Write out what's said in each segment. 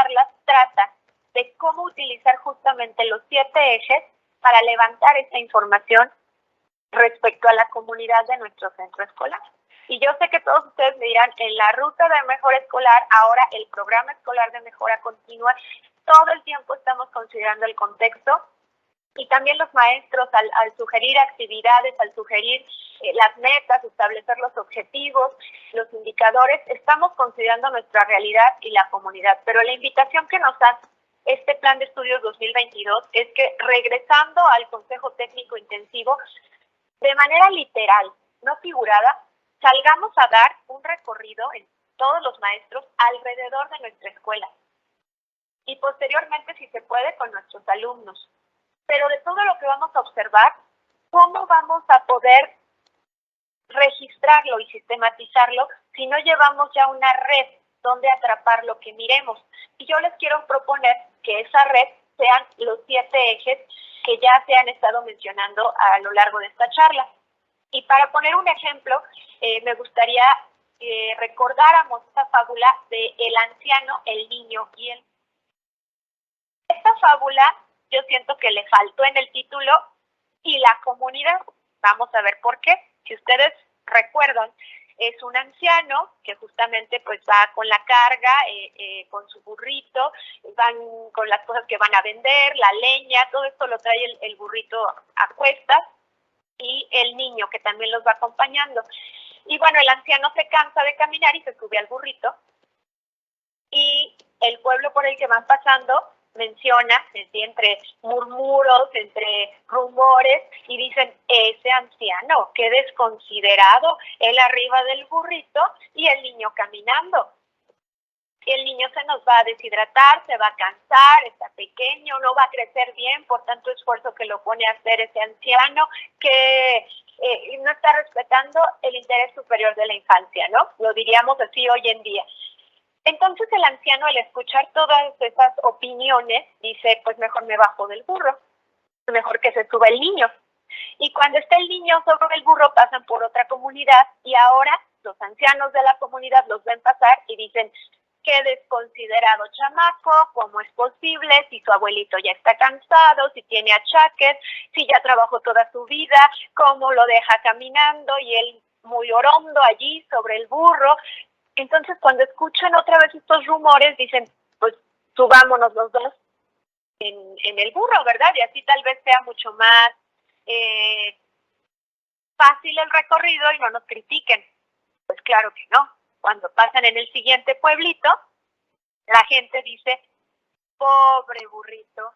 charlas trata de cómo utilizar justamente los 7 ejes para levantar esta información respecto a la comunidad de nuestro centro escolar. Y yo sé que todos ustedes me dirán, en la ruta de mejora escolar, ahora el programa escolar de mejora continua, todo el tiempo estamos considerando el contexto, y también los maestros al sugerir actividades, al sugerir las metas, establecer los objetivos, los indicadores, estamos considerando nuestra realidad y la comunidad. Pero la invitación que nos hace este plan de estudios 2022 es que, regresando al Consejo Técnico Intensivo, de manera literal, no figurada, salgamos a dar un recorrido en todos los maestros alrededor de nuestra escuela. Y posteriormente, si se puede, con nuestros alumnos. Pero de todo lo que vamos a observar, ¿cómo vamos a poder registrarlo y sistematizarlo si no llevamos ya una red donde atrapar lo que miremos? Y yo les quiero proponer que esa red sean los 7 ejes que ya se han estado mencionando a lo largo de esta charla. Y para poner un ejemplo, me gustaría que recordáramos esta fábula de el anciano, el niño y el... Esta fábula yo siento que le faltó en el título y la comunidad. Vamos a ver por qué. Si ustedes recuerdan, es un anciano que justamente pues va con la carga, con su burrito, van con las cosas que van a vender, la leña, todo esto lo trae el burrito a cuestas, y el niño que también los va acompañando. Y bueno, el anciano se cansa de caminar y se sube al burrito, y el pueblo por el que van pasando menciona, entre murmuros, entre rumores, y dicen, ese anciano, qué desconsiderado, él arriba del burrito y el niño caminando. Y el niño se nos va a deshidratar, se va a cansar, está pequeño, no va a crecer bien por tanto esfuerzo que lo pone a hacer ese anciano, que no está respetando el interés superior de la infancia, ¿no? Lo diríamos así hoy en día. Entonces el anciano, al escuchar todas esas opiniones, dice, pues mejor me bajo del burro, mejor que se suba el niño. Y cuando está el niño sobre el burro, pasan por otra comunidad, y ahora los ancianos de la comunidad los ven pasar y dicen, qué desconsiderado chamaco, ¿cómo es posible? Si su abuelito ya está cansado, si tiene achaques, si ya trabajó toda su vida, ¿cómo lo deja caminando? Y él muy orondo allí sobre el burro. Entonces, cuando escuchan otra vez estos rumores, dicen, pues subámonos los dos en el burro, ¿verdad? Y así tal vez sea mucho más fácil el recorrido y no nos critiquen. Pues claro que no. Cuando pasan en el siguiente pueblito, la gente dice, pobre burrito,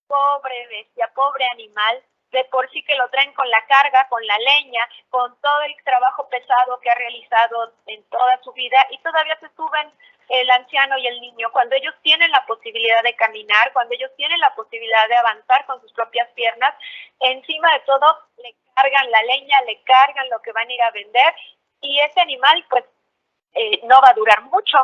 pobre bestia, pobre animal, de por sí que lo traen con la carga, con la leña, con todo el trabajo pesado que ha realizado en toda su vida, y todavía se suben el anciano y el niño, cuando ellos tienen la posibilidad de caminar, cuando ellos tienen la posibilidad de avanzar con sus propias piernas. Encima de todo le cargan la leña, le cargan lo que van a ir a vender, y ese animal pues no va a durar mucho.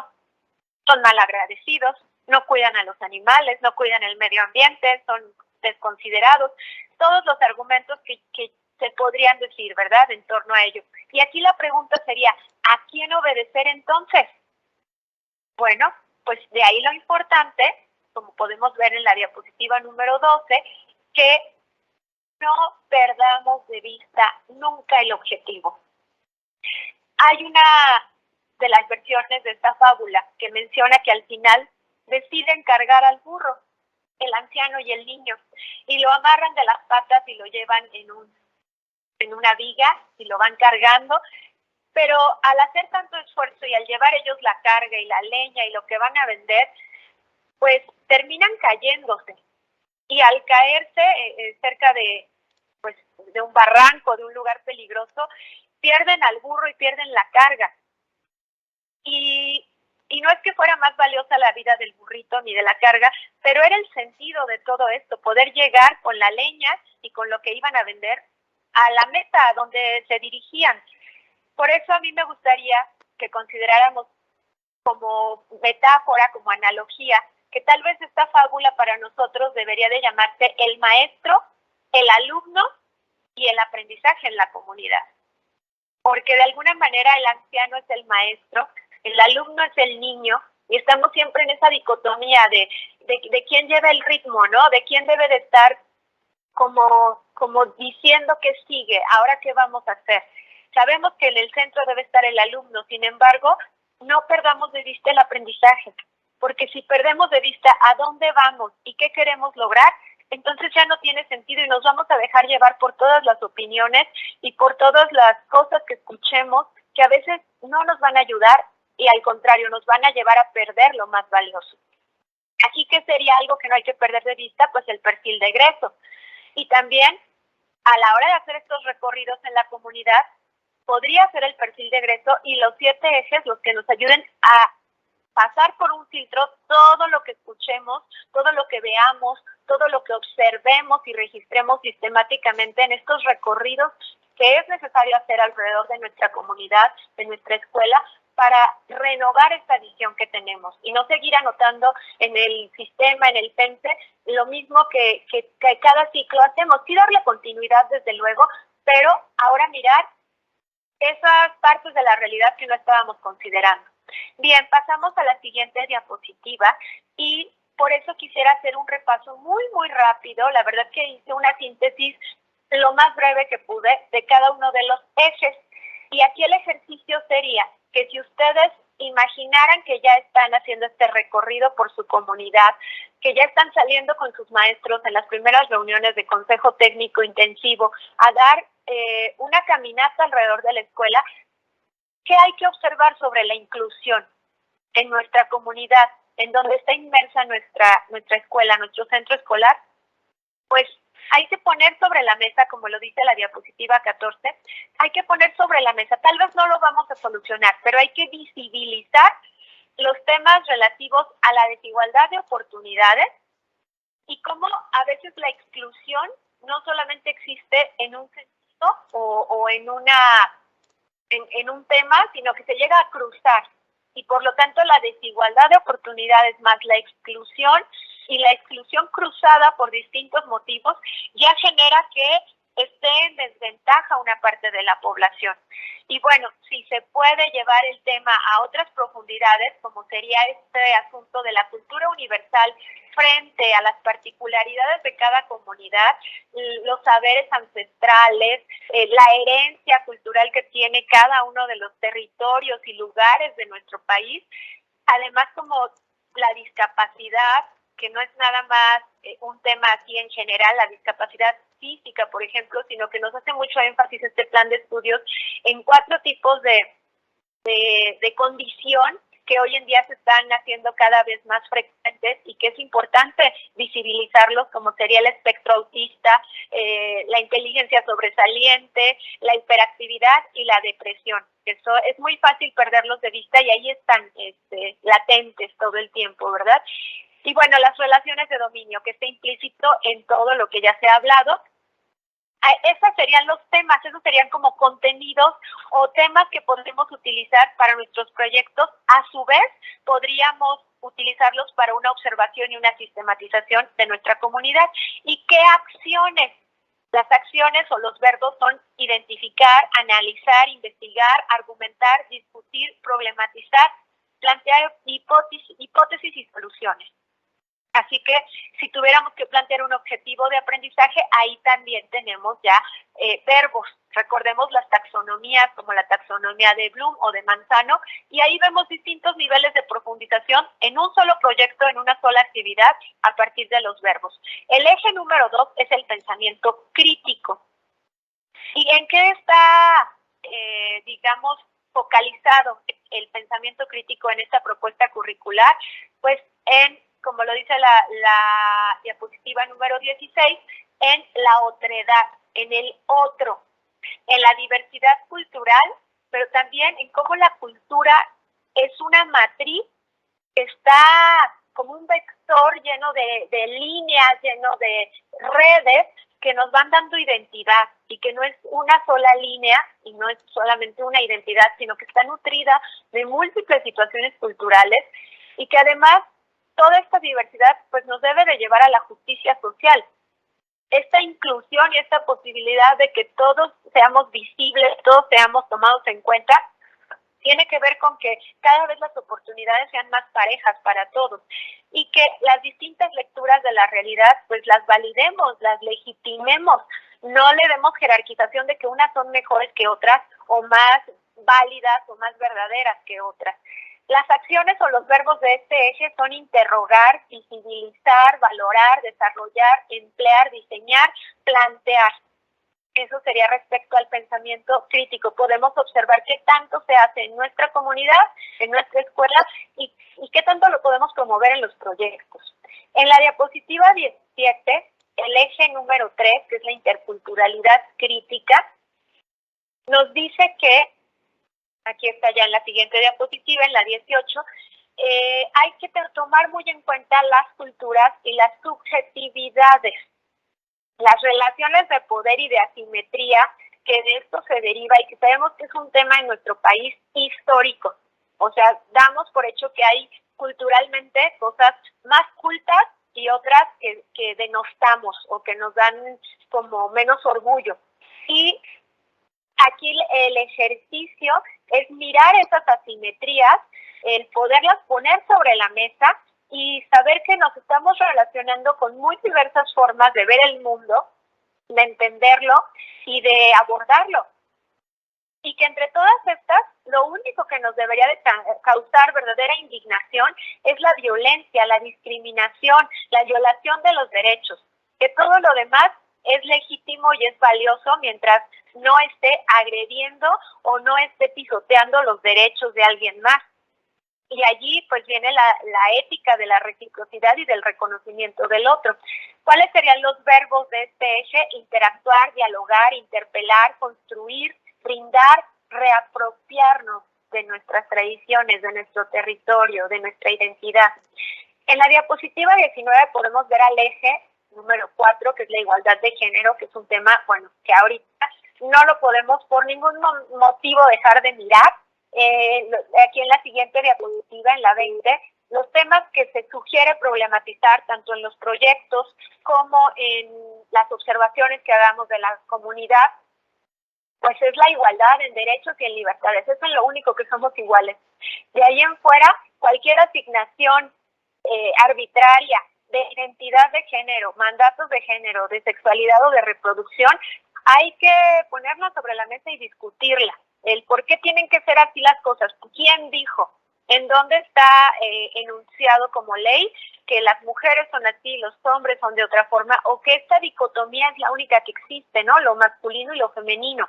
Son malagradecidos, no cuidan a los animales, no cuidan el medio ambiente, son desconsiderados, todos los argumentos que se podrían decir, ¿verdad?, en torno a ello. Y aquí la pregunta sería, ¿a quién obedecer entonces? Bueno, pues de ahí lo importante, como podemos ver en la diapositiva número 12, que no perdamos de vista nunca el objetivo. Hay una de las versiones de esta fábula que menciona que al final deciden cargar al burro, el anciano y el niño, y lo amarran de las patas y lo llevan en una viga y lo van cargando, pero al hacer tanto esfuerzo y al llevar ellos la carga y la leña y lo que van a vender, pues terminan cayéndose, y al caerse cerca de un barranco, de un lugar peligroso, pierden al burro y pierden la carga. Y no es que fuera más valiosa la vida del burrito ni de la carga, pero era el sentido de todo esto, poder llegar con la leña y con lo que iban a vender a la meta a donde se dirigían. Por eso a mí me gustaría que consideráramos como metáfora, como analogía, que tal vez esta fábula para nosotros debería de llamarse el maestro, el alumno y el aprendizaje en la comunidad. Porque de alguna manera el anciano es el maestro, el alumno es el niño Y estamos siempre en esa dicotomía de quién lleva el ritmo, ¿no? De quién debe de estar como diciendo que sigue, ahora qué vamos a hacer. Sabemos que en el centro debe estar el alumno, sin embargo, no perdamos de vista el aprendizaje, porque si perdemos de vista a dónde vamos y qué queremos lograr, entonces ya no tiene sentido y nos vamos a dejar llevar por todas las opiniones y por todas las cosas que escuchemos, que a veces no nos van a ayudar y al contrario, nos van a llevar a perder lo más valioso. Así que sería algo que no hay que perder de vista, pues el perfil de egreso. Y también, a la hora de hacer estos recorridos en la comunidad, podría ser el perfil de egreso y los 7 ejes los que nos ayuden a pasar por un filtro todo lo que escuchemos, todo lo que veamos, todo lo que observemos y registremos sistemáticamente en estos recorridos que es necesario hacer alrededor de nuestra comunidad, de nuestra escuela, para renovar esta visión que tenemos y no seguir anotando en el sistema, en el PENSE, lo mismo que cada ciclo hacemos. Sí darle continuidad, desde luego, pero ahora mirar esas partes de la realidad que no estábamos considerando. Bien, pasamos a la siguiente diapositiva y por eso quisiera hacer un repaso muy, muy rápido. La verdad que hice una síntesis lo más breve que pude de cada uno de los ejes. Y aquí el ejercicio sería que si ustedes imaginaran que ya están haciendo este recorrido por su comunidad, que ya están saliendo con sus maestros en las primeras reuniones de consejo técnico intensivo a dar una caminata alrededor de la escuela, ¿qué hay que observar sobre la inclusión en nuestra comunidad, en donde está inmersa nuestra escuela, nuestro centro escolar? Pues hay que poner sobre la mesa, como lo dice la diapositiva 14, hay que poner sobre la mesa, tal vez no lo vamos a solucionar, pero hay que visibilizar los temas relativos a la desigualdad de oportunidades y cómo a veces la exclusión no solamente existe en un sentido o en un tema, sino que se llega a cruzar. Y por lo tanto la desigualdad de oportunidades más la exclusión y la exclusión cruzada por distintos motivos ya genera que esté en desventaja una parte de la población. Y bueno, si se puede llevar el tema a otras profundidades, como sería este asunto de la cultura universal frente a las particularidades de cada comunidad, los saberes ancestrales, la herencia cultural que tiene cada uno de los territorios y lugares de nuestro país, además como la discapacidad, que no es nada más un tema así en general, la discapacidad física, por ejemplo, sino que nos hace mucho énfasis este plan de estudios en 4 tipos de condición que hoy en día se están haciendo cada vez más frecuentes y que es importante visibilizarlos, como sería el espectro autista, la inteligencia sobresaliente, la hiperactividad y la depresión. Eso es muy fácil perderlos de vista y ahí están latentes todo el tiempo, ¿verdad? Y bueno, las relaciones de dominio, que está implícito en todo lo que ya se ha hablado. Esos serían los temas, esos serían como contenidos o temas que podemos utilizar para nuestros proyectos. A su vez, podríamos utilizarlos para una observación y una sistematización de nuestra comunidad. ¿Y qué acciones? Las acciones o los verbos son identificar, analizar, investigar, argumentar, discutir, problematizar, plantear hipótesis y soluciones. Así que si tuviéramos que plantear un objetivo de aprendizaje, ahí también tenemos ya verbos. Recordemos las taxonomías como la taxonomía de Bloom o de Manzano y ahí vemos distintos niveles de profundización en un solo proyecto, en una sola actividad a partir de los verbos. El eje número 2 es el pensamiento crítico. ¿Y en qué está, digamos, focalizado el pensamiento crítico en esta propuesta curricular? Pues como lo dice la diapositiva número 16, en la otredad, en el otro, en la diversidad cultural, pero también en cómo la cultura es una matriz que está como un vector lleno de líneas, lleno de redes que nos van dando identidad y que no es una sola línea y no es solamente una identidad, sino que está nutrida de múltiples situaciones culturales y que además toda esta diversidad pues nos debe de llevar a la justicia social. Esta inclusión y esta posibilidad de que todos seamos visibles, todos seamos tomados en cuenta, Tiene que ver con que cada vez las oportunidades sean más parejas para todos y que las distintas lecturas de la realidad pues las validemos, las legitimemos, no le demos jerarquización de que unas son mejores que otras o más válidas o más verdaderas que otras. Las acciones o los verbos de este eje son interrogar, visibilizar, valorar, desarrollar, emplear, diseñar, plantear. Eso sería respecto al pensamiento crítico. Podemos observar qué tanto se hace en nuestra comunidad, en nuestra escuela y qué tanto lo podemos promover en los proyectos. En la diapositiva 17, el eje número 3, que es la interculturalidad crítica, nos dice que, aquí está ya en la siguiente diapositiva, en la 18, hay que tomar muy en cuenta las culturas y las subjetividades. Las relaciones de poder y de asimetría, que de esto se deriva y que sabemos que es un tema en nuestro país histórico. O sea, damos por hecho que hay culturalmente cosas más cultas y otras que denostamos o que nos dan como menos orgullo. Y aquí el ejercicio es mirar esas asimetrías, el poderlas poner sobre la mesa y saber que nos estamos relacionando con muy diversas formas de ver el mundo, de entenderlo y de abordarlo. Y que entre todas estas, lo único que nos debería de causar verdadera indignación es la violencia, la discriminación, la violación de los derechos. Que todo lo demás es legítimo y es valioso mientras no esté agrediendo o no esté pisoteando los derechos de alguien más. Y allí pues viene la ética de la reciprocidad y del reconocimiento del otro. ¿Cuáles serían los verbos de este eje? Interactuar, dialogar, interpelar, construir, brindar, reapropiarnos de nuestras tradiciones, de nuestro territorio, de nuestra identidad. En la diapositiva 19 podemos ver al eje número 4, que es la igualdad de género, que es un tema, bueno, que ahorita no lo podemos por ningún motivo dejar de mirar. Aquí en la siguiente diapositiva, en la 20, los temas que se sugiere problematizar tanto en los proyectos como en las observaciones que hagamos de la comunidad, pues es la igualdad en derechos y en libertades. Eso es lo único que somos iguales. De ahí en fuera, cualquier asignación arbitraria de identidad de género, mandatos de género, de sexualidad o de reproducción, hay que ponerla sobre la mesa y discutirla. El por qué tienen que ser así las cosas, quién dijo, en dónde está enunciado como ley que las mujeres son así, los hombres son de otra forma, o que esta dicotomía es la única que existe, ¿no? Lo masculino y lo femenino.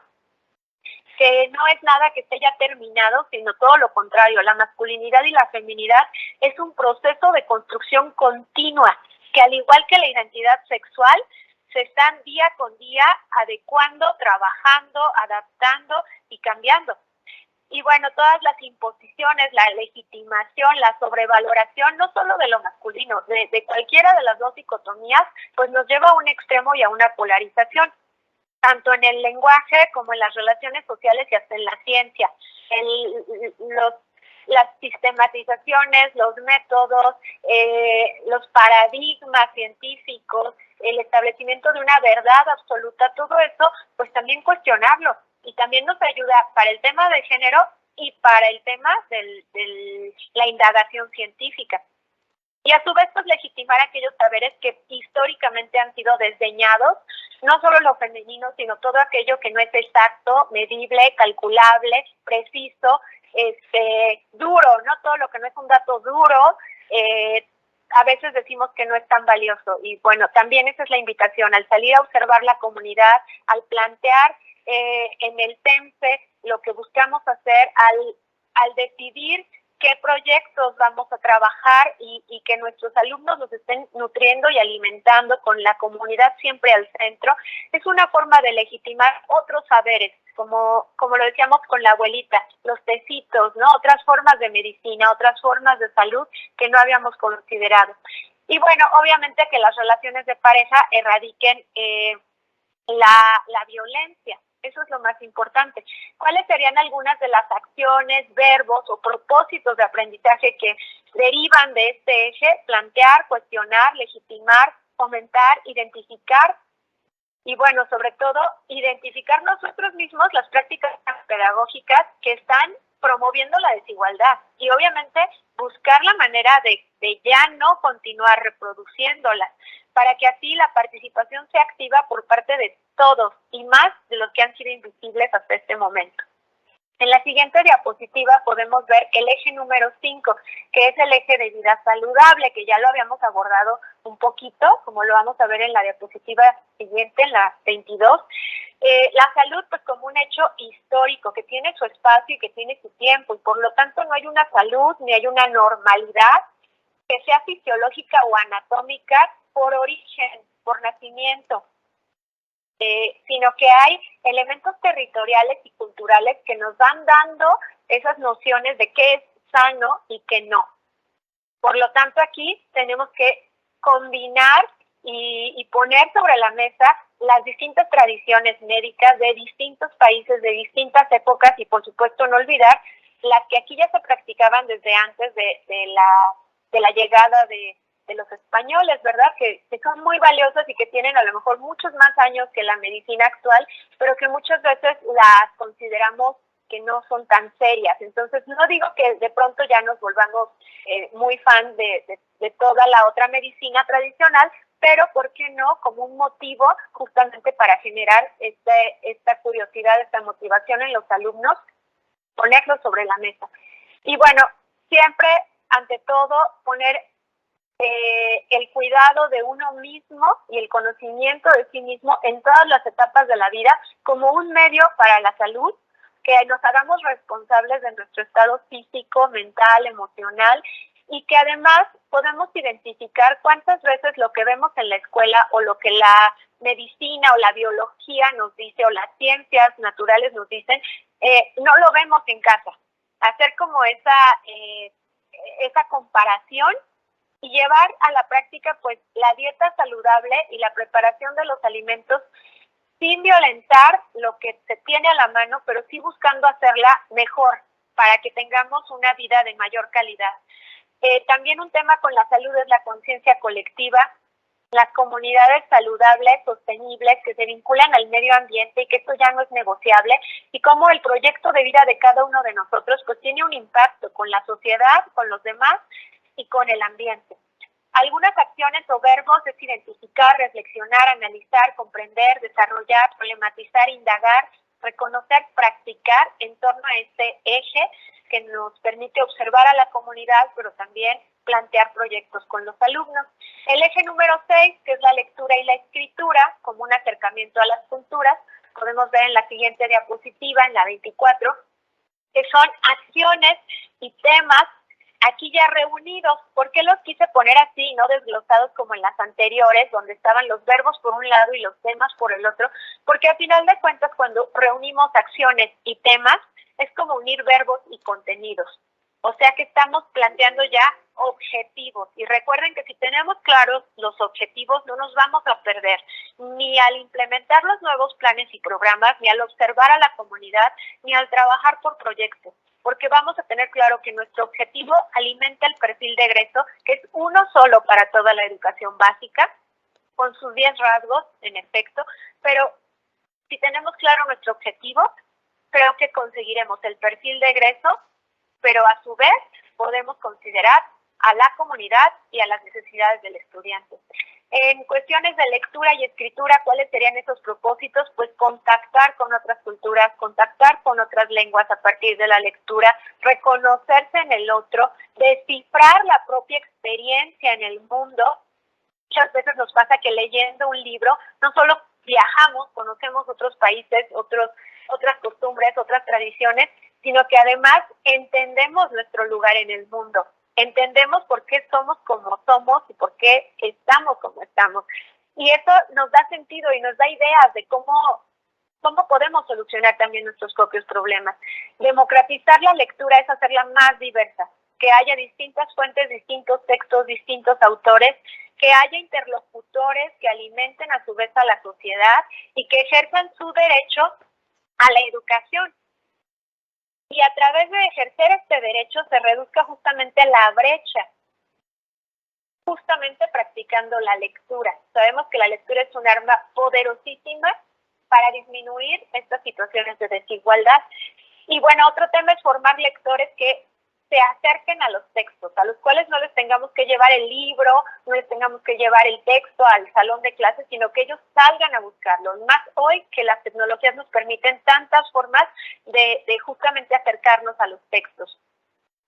Que no es nada que esté ya terminado, sino todo lo contrario. La masculinidad y la feminidad es un proceso de construcción continua, que al igual que la identidad sexual, se están día con día adecuando, trabajando, adaptando y cambiando. Y bueno, todas las imposiciones, la legitimación, la sobrevaloración, no solo de lo masculino, de cualquiera de las dos dicotomías, pues nos lleva a un extremo y a una polarización, tanto en el lenguaje como en las relaciones sociales y hasta en la ciencia. Las sistematizaciones, los métodos, los paradigmas científicos, el establecimiento de una verdad absoluta, todo eso, pues también cuestionarlo. Y también nos ayuda para el tema de género y para el tema de la indagación científica. Y a su vez, pues legitimar aquellos saberes que históricamente han sido desdeñados, no solo lo femenino, sino todo aquello que no es exacto, medible, calculable, preciso, duro, ¿no? Todo lo que no es un dato duro, a veces decimos que no es tan valioso. Y bueno, también esa es la invitación, al salir a observar la comunidad, al plantear en el TEMSE lo que buscamos hacer, al decidir qué proyectos vamos a trabajar y que nuestros alumnos nos estén nutriendo y alimentando con la comunidad siempre al centro, es una forma de legitimar otros saberes, como lo decíamos con la abuelita, los tecitos, ¿no? Otras formas de medicina, otras formas de salud que no habíamos considerado. Y bueno, obviamente que las relaciones de pareja erradiquen la violencia. Eso es lo más importante. ¿Cuáles serían algunas de las acciones, verbos o propósitos de aprendizaje que derivan de este eje? Plantear, cuestionar, legitimar, fomentar, identificar y, bueno, sobre todo, identificar nosotros mismos las prácticas pedagógicas que están promoviendo la desigualdad y obviamente buscar la manera de ya no continuar reproduciéndolas, para que así la participación sea activa por parte de todos y más de los que han sido invisibles hasta este momento. En la siguiente diapositiva podemos ver el eje número 5, que es el eje de vida saludable, que ya lo habíamos abordado un poquito, como lo vamos a ver en la diapositiva siguiente, en la 22. La salud, pues como un hecho histórico, que tiene su espacio y que tiene su tiempo, y por lo tanto no hay una salud ni hay una normalidad que sea fisiológica o anatómica por origen, por nacimiento. Sino que hay elementos territoriales y culturales que nos van dando esas nociones de qué es sano y qué no. Por lo tanto, aquí tenemos que combinar y poner sobre la mesa las distintas tradiciones médicas de distintos países, de distintas épocas y, por supuesto, no olvidar las que aquí ya se practicaban desde antes de la llegada de los españoles, ¿verdad? Que son muy valiosos y que tienen a lo mejor muchos más años que la medicina actual, pero que muchas veces las consideramos que no son tan serias. Entonces, no digo que de pronto ya nos volvamos muy fan de toda la otra medicina tradicional, pero ¿por qué no? Como un motivo justamente para generar esta curiosidad, esta motivación en los alumnos, ponerlo sobre la mesa. Y bueno, siempre, ante todo, poner el cuidado de uno mismo y el conocimiento de sí mismo en todas las etapas de la vida como un medio para la salud, que nos hagamos responsables de nuestro estado físico, mental, emocional, y que además podemos identificar cuántas veces lo que vemos en la escuela o lo que la medicina o la biología nos dice o las ciencias naturales nos dicen, no lo vemos en casa. Hacer como esa comparación y llevar a la práctica pues la dieta saludable y la preparación de los alimentos sin violentar lo que se tiene a la mano, pero sí buscando hacerla mejor para que tengamos una vida de mayor calidad. También un tema con la salud es la conciencia colectiva, las comunidades saludables, sostenibles, que se vinculan al medio ambiente y que esto ya no es negociable, y cómo el proyecto de vida de cada uno de nosotros pues tiene un impacto con la sociedad, con los demás y con el ambiente. Algunas acciones o verbos es identificar, reflexionar, analizar, comprender, desarrollar, problematizar, indagar, reconocer, practicar en torno a este eje que nos permite observar a la comunidad, pero también plantear proyectos con los alumnos. El eje número 6, que es la lectura y la escritura, como un acercamiento a las culturas, podemos ver en la siguiente diapositiva, en la 24, que son acciones y temas aquí ya reunidos. ¿Por qué los quise poner así, no desglosados como en las anteriores, donde estaban los verbos por un lado y los temas por el otro? Porque al final de cuentas, cuando reunimos acciones y temas, es como unir verbos y contenidos. O sea que estamos planteando ya objetivos. Y recuerden que si tenemos claros los objetivos, no nos vamos a perder ni al implementar los nuevos planes y programas, ni al observar a la comunidad, ni al trabajar por proyectos, porque vamos a tener claro que nuestro objetivo alimenta el perfil de egreso, que es uno solo para toda la educación básica, con sus 10 rasgos, en efecto, pero si tenemos claro nuestro objetivo, creo que conseguiremos el perfil de egreso, pero a su vez podemos considerar a la comunidad y a las necesidades del estudiante. En cuestiones de lectura y escritura, ¿cuáles serían esos propósitos? Pues contactar con otras culturas, contactar con otras lenguas a partir de la lectura, reconocerse en el otro, descifrar la propia experiencia en el mundo. Muchas veces nos pasa que leyendo un libro no solo viajamos, conocemos otros países, otras costumbres, otras tradiciones, sino que además entendemos nuestro lugar en el mundo. Entendemos por qué somos como somos y por qué estamos como estamos. Y eso nos da sentido y nos da ideas de cómo podemos solucionar también nuestros propios problemas. Democratizar la lectura es hacerla más diversa, que haya distintas fuentes, distintos textos, distintos autores, que haya interlocutores que alimenten a su vez a la sociedad y que ejerzan su derecho a la educación. Y a través de ejercer este derecho se reduzca justamente la brecha, justamente practicando la lectura. Sabemos que la lectura es un arma poderosísima para disminuir estas situaciones de desigualdad. Y bueno, otro tema es formar lectores que se acerquen a los textos, a los cuales no les tengamos que llevar el libro, no les tengamos que llevar el texto al salón de clases, sino que ellos salgan a buscarlo. Más hoy que las tecnologías nos permiten tantas formas de justamente acercarnos a los textos.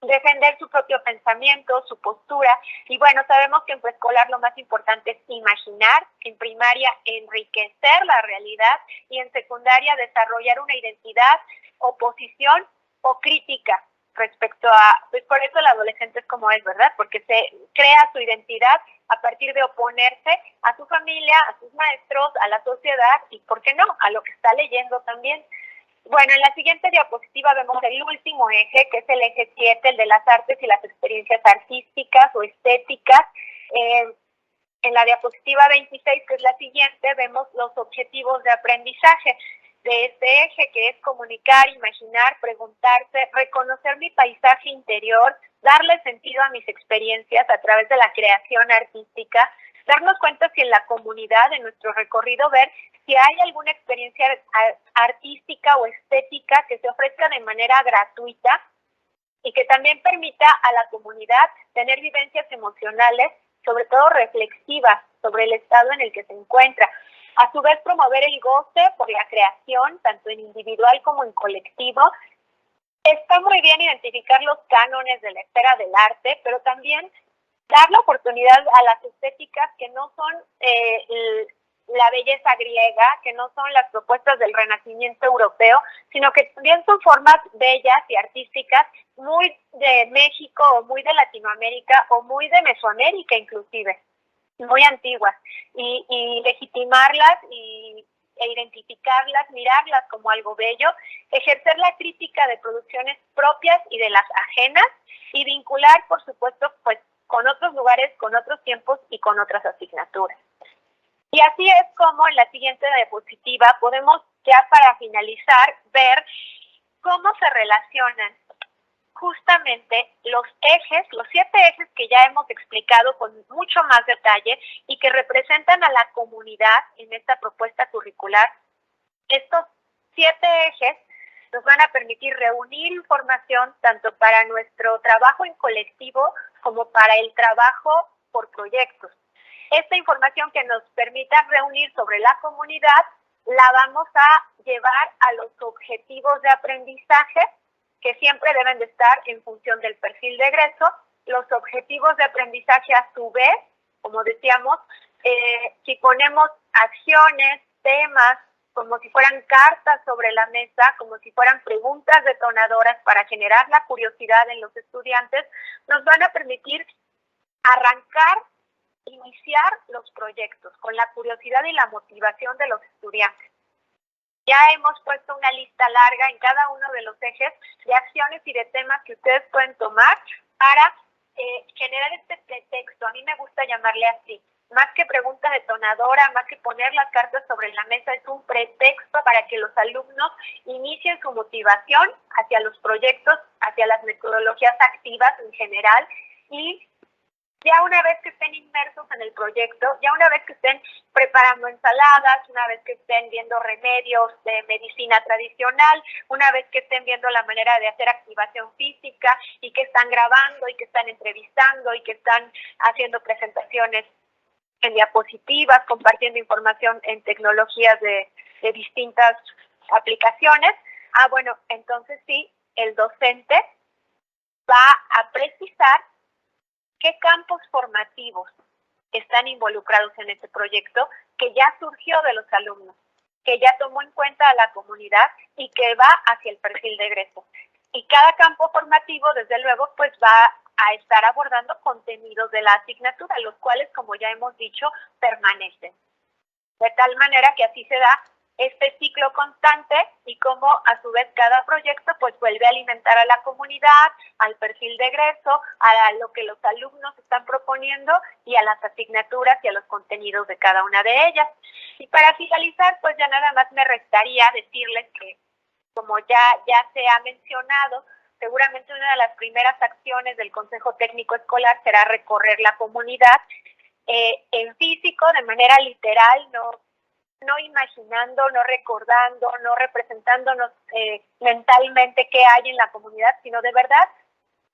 Defender su propio pensamiento, su postura. Y bueno, sabemos que en preescolar lo más importante es imaginar, en primaria enriquecer la realidad y en secundaria desarrollar una identidad, oposición o crítica respecto a, pues por eso el adolescente es como es, ¿verdad? Porque se crea su identidad a partir de oponerse a su familia, a sus maestros, a la sociedad y, ¿por qué no?, a lo que está leyendo también. Bueno, en la siguiente diapositiva vemos el último eje, que es el eje 7, el de las artes y las experiencias artísticas o estéticas. En la diapositiva 26, que es la siguiente, vemos los objetivos de aprendizaje de este eje, que es comunicar, imaginar, preguntarse, reconocer mi paisaje interior, darle sentido a mis experiencias a través de la creación artística, darnos cuenta si en la comunidad, en nuestro recorrido, ver si hay alguna experiencia artística o estética que se ofrezca de manera gratuita y que también permita a la comunidad tener vivencias emocionales, sobre todo reflexivas, sobre el estado en el que se encuentra. A su vez, promover el goce por la creación, tanto en individual como en colectivo. Está muy bien identificar los cánones de la esfera del arte, pero también dar la oportunidad a las estéticas que no son la belleza griega, que no son las propuestas del Renacimiento europeo, sino que también son formas bellas y artísticas muy de México o muy de Latinoamérica o muy de Mesoamérica inclusive, muy antiguas, y legitimarlas e identificarlas, mirarlas como algo bello, ejercer la crítica de producciones propias y de las ajenas y vincular, por supuesto, pues con otros lugares, con otros tiempos y con otras asignaturas. Y así es como en la siguiente diapositiva podemos ya para finalizar ver cómo se relacionan justamente los ejes, los 7 ejes que ya hemos explicado con mucho más detalle y que representan a la comunidad en esta propuesta curricular. Estos 7 ejes nos van a permitir reunir información tanto para nuestro trabajo en colectivo como para el trabajo por proyectos. Esta información que nos permita reunir sobre la comunidad la vamos a llevar a los objetivos de aprendizaje que siempre deben de estar en función del perfil de egreso. Los objetivos de aprendizaje a su vez, como decíamos, si ponemos acciones, temas, como si fueran cartas sobre la mesa, como si fueran preguntas detonadoras para generar la curiosidad en los estudiantes, nos van a permitir arrancar, iniciar los proyectos con la curiosidad y la motivación de los estudiantes. Ya hemos puesto una lista larga en cada uno de los ejes de acciones y de temas que ustedes pueden tomar para generar este pretexto. A mí me gusta llamarle así. Más que pregunta detonadora, más que poner las cartas sobre la mesa, es un pretexto para que los alumnos inicien su motivación hacia los proyectos, hacia las metodologías activas en general y ya una vez que estén inmersos en el proyecto, ya una vez que estén preparando ensaladas, una vez que estén viendo remedios de medicina tradicional, una vez que estén viendo la manera de hacer activación física y que están grabando y que están entrevistando y que están haciendo presentaciones en diapositivas, compartiendo información en tecnologías de distintas aplicaciones, bueno, entonces sí, el docente va a precisar qué campos formativos están involucrados en este proyecto que ya surgió de los alumnos, que ya tomó en cuenta a la comunidad y que va hacia el perfil de egreso. Y cada campo formativo, desde luego, pues va a estar abordando contenidos de la asignatura, los cuales, como ya hemos dicho, permanecen. De tal manera que así se da este ciclo constante y como a su vez cada proyecto pues vuelve a alimentar a la comunidad, al perfil de egreso, a lo que los alumnos están proponiendo y a las asignaturas y a los contenidos de cada una de ellas. Y para finalizar, pues ya nada más me restaría decirles que, como ya se ha mencionado, seguramente una de las primeras acciones del Consejo Técnico Escolar será recorrer la comunidad en físico, de manera literal, no no imaginando, no recordando, no representándonos mentalmente qué hay en la comunidad, sino de verdad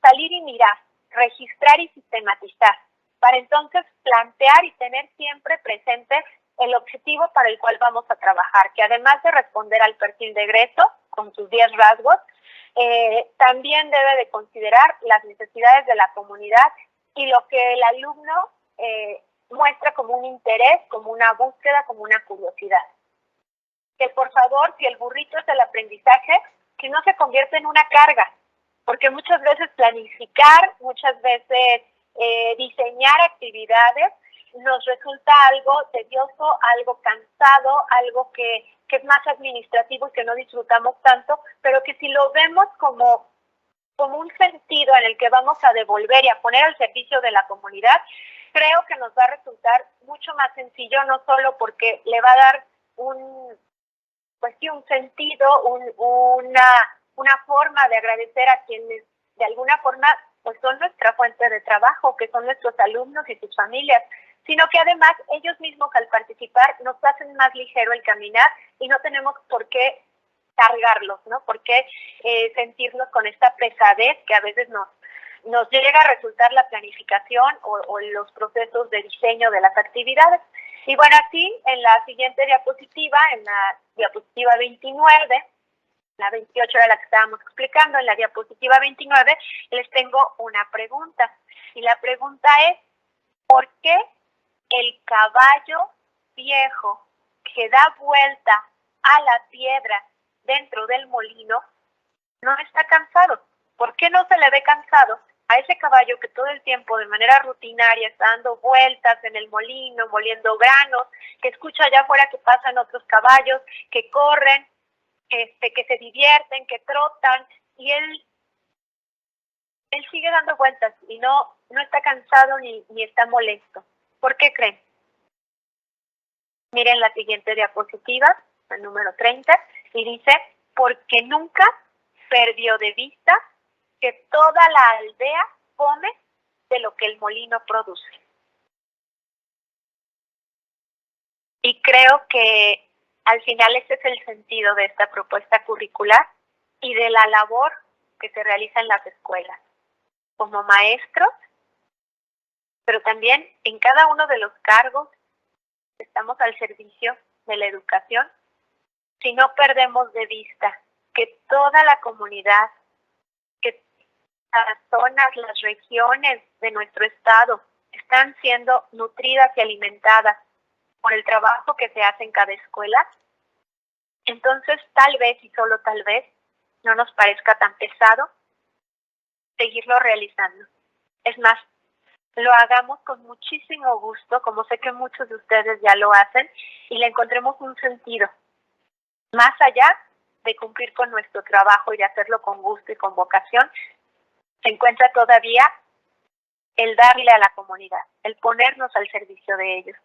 salir y mirar, registrar y sistematizar, para entonces plantear y tener siempre presente el objetivo para el cual vamos a trabajar, que además de responder al perfil de egreso con sus 10 rasgos, también debe de considerar las necesidades de la comunidad y lo que el alumno muestra como un interés, como una búsqueda, como una curiosidad. Que por favor, si el burrito es el aprendizaje, que no se convierta en una carga, porque muchas veces planificar, muchas veces diseñar actividades nos resulta algo tedioso, algo cansado, algo que es más administrativo y que no disfrutamos tanto, pero que si lo vemos como un sentido en el que vamos a devolver y a poner al servicio de la comunidad, creo que nos va a resultar mucho más sencillo, no solo porque le va a dar un sentido, una forma de agradecer a quienes de alguna forma pues son nuestra fuente de trabajo, que son nuestros alumnos y sus familias, sino que además ellos mismos al participar nos hacen más ligero el caminar y no tenemos por qué cargarlos, ¿no? Por qué sentirnos con esta pesadez que a veces nos llega a resultar la planificación o los procesos de diseño de las actividades. Y bueno, así en la siguiente diapositiva, en la diapositiva 29, la 28 era la que estábamos explicando, en la diapositiva 29 les tengo una pregunta. Y la pregunta es, ¿por qué el caballo viejo que da vuelta a la piedra dentro del molino no está cansado? ¿Por qué no se le ve cansado a ese caballo que todo el tiempo de manera rutinaria está dando vueltas en el molino, moliendo granos, que escucha allá afuera que pasan otros caballos, que corren, que se divierten, que trotan, y él sigue dando vueltas y no está cansado ni está molesto? ¿Por qué creen? Miren la siguiente diapositiva, el número 30, y dice, porque nunca perdió de vista que toda la aldea come de lo que el molino produce. Y creo que al final ese es el sentido de esta propuesta curricular y de la labor que se realiza en las escuelas, como maestros, pero también en cada uno de los cargos que estamos al servicio de la educación, si no perdemos de vista que toda la comunidad, que las zonas, las regiones de nuestro estado están siendo nutridas y alimentadas por el trabajo que se hace en cada escuela, entonces tal vez y solo tal vez no nos parezca tan pesado seguirlo realizando. Es más, lo hagamos con muchísimo gusto, como sé que muchos de ustedes ya lo hacen, y le encontremos un sentido, más allá de cumplir con nuestro trabajo y de hacerlo con gusto y con vocación. Se encuentra todavía el darle a la comunidad, el ponernos al servicio de ellos.